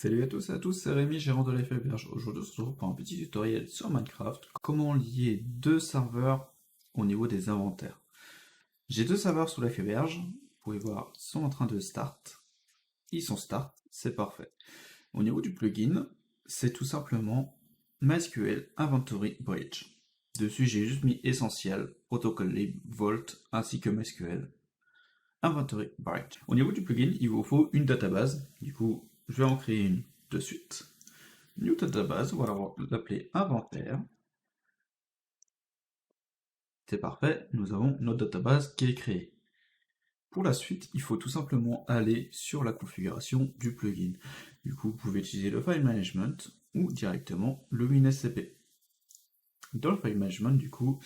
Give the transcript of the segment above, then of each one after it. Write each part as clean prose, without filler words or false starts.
Salut à tous et à tous, c'est Rémi, gérant de l'FFberge. Aujourd'hui, on se retrouve pour un petit tutoriel sur Minecraft. Comment lier deux serveurs au niveau des inventaires. J'ai deux serveurs sous l'FFberge. Vous pouvez voir, ils sont en train de start. Ils sont start, c'est parfait. Au niveau du plugin, c'est tout simplement MySQL Inventory Bridge. Dessus, j'ai juste mis Essentiel, Protocol Lib, Vault, ainsi que MySQL Inventory Bridge. Au niveau du plugin, il vous faut une database. Du coup, je vais en créer une de suite. New database, on va l'appeler inventaire. C'est parfait, nous avons notre database qui est créée. Pour la suite, il faut tout simplement aller sur la configuration du plugin. Du coup, vous pouvez utiliser le file management ou directement le WinSCP. Dans le file management, du coup,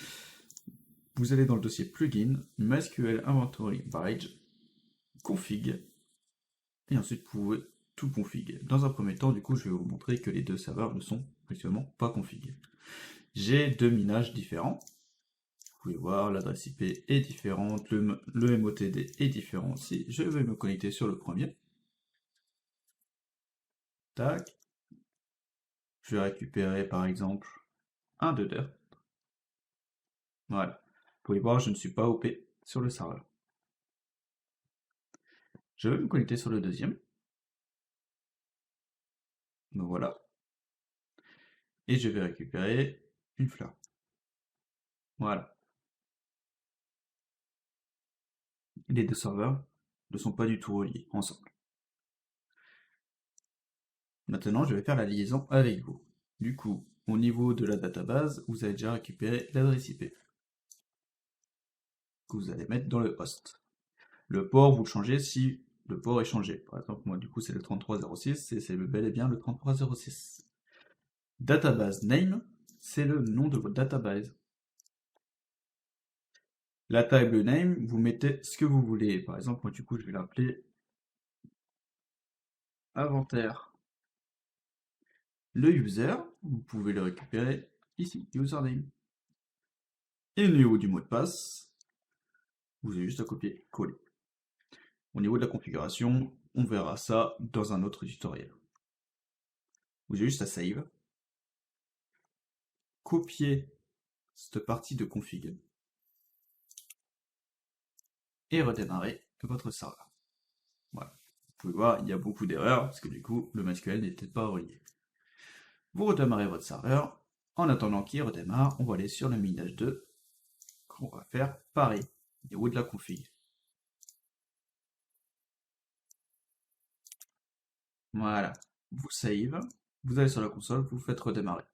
vous allez dans le dossier plugin, MySQL Inventory Bridge, config, et ensuite vous pouvez tout config. Dans un premier temps, du coup, je vais vous montrer que les deux serveurs ne sont actuellement pas config. J'ai deux minages différents. Vous pouvez voir, l'adresse IP est différente, le MOTD est différent aussi. Je vais me connecter sur le premier. Tac. Je vais récupérer par exemple un de dirt. Voilà. Vous pouvez voir, je ne suis pas OP sur le serveur. Je vais me connecter sur le deuxième. Donc voilà. Et je vais récupérer une fleur. Voilà. Les deux serveurs ne sont pas du tout reliés ensemble. Maintenant, je vais faire la liaison avec vous. Du coup, au niveau de la database, vous avez déjà récupéré l'adresse IP que vous allez mettre dans le host. Le port, vous le changez si le port est changé. Par exemple, moi, du coup, c'est le 3306 et c'est bel et bien le 3306. Database name, c'est le nom de votre database. La table name, vous mettez ce que vous voulez. Par exemple, moi, du coup, je vais l'appeler inventaire. Le user, vous pouvez le récupérer ici, username. Et au niveau du mot de passe, vous avez juste à copier-coller. Au niveau de la configuration, on verra ça dans un autre tutoriel. Vous avez juste à save, copier cette partie de config et redémarrer votre serveur. Voilà. Vous pouvez voir, il y a beaucoup d'erreurs parce que du coup, le MySQL n'était pas relié. Vous redémarrez votre serveur. En attendant qu'il redémarre, on va aller sur le minage 2 qu'on va faire pareil au niveau de la config. Voilà. Vous save, vous allez sur la console, vous faites redémarrer.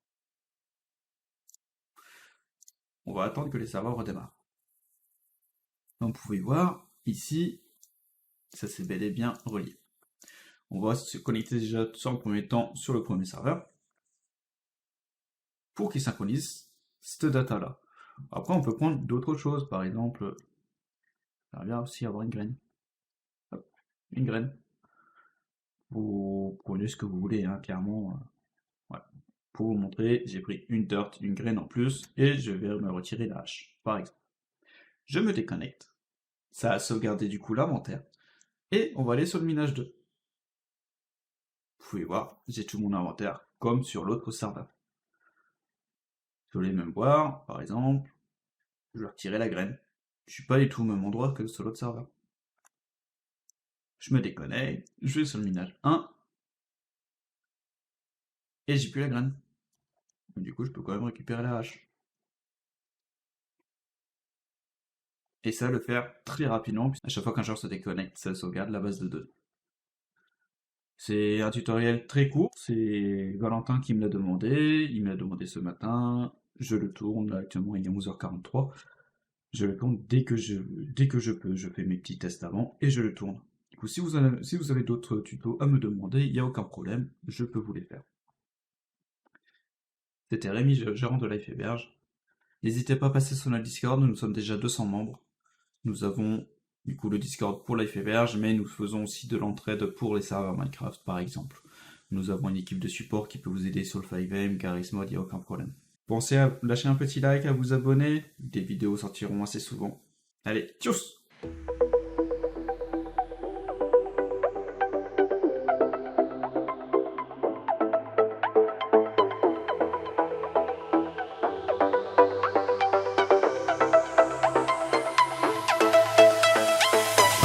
On va attendre que les serveurs redémarrent. Donc vous pouvez voir, ici, ça c'est bel et bien relié. On va se connecter déjà en premier temps sur le premier serveur pour qu'il synchronise cette data-là. Après, on peut prendre d'autres choses, par exemple, ça bien aussi avoir une graine. Hop, une graine. Vous prenez ce que vous voulez, hein, clairement. Voilà. Pour vous montrer, j'ai pris une dirt, une graine en plus, et je vais me retirer la hache, par exemple. Je me déconnecte. Ça a sauvegardé du coup l'inventaire. Et on va aller sur le minage 2. Vous pouvez voir, j'ai tout mon inventaire, comme sur l'autre serveur. Je voulais même voir, par exemple, je vais retirer la graine. Je suis pas du tout au même endroit que sur l'autre serveur. Je me déconnecte, je vais sur le minage 1, et j'ai plus la graine. Du coup, je peux quand même récupérer la hache. Et ça, le faire très rapidement, à chaque fois qu'un joueur se déconnecte, ça sauvegarde la base de données. C'est un tutoriel très court, c'est Valentin qui me l'a demandé, il me l'a demandé ce matin, je le tourne, là, actuellement il est 11h43, je le tourne dès que je peux, je fais mes petits tests avant, et je le tourne. Du coup, si vous avez d'autres tutos à me demander, il n'y a aucun problème, je peux vous les faire. C'était Rémi, gérant de l'FFberge. N'hésitez pas à passer sur notre Discord, nous sommes déjà 200 membres. Nous avons du coup le Discord pour l'FFberge, mais nous faisons aussi de l'entraide pour les serveurs Minecraft par exemple. Nous avons une équipe de support qui peut vous aider sur le 5M, Garry's Mod, il n'y a aucun problème. Pensez à lâcher un petit like, à vous abonner, des vidéos sortiront assez souvent. Allez, tchuss!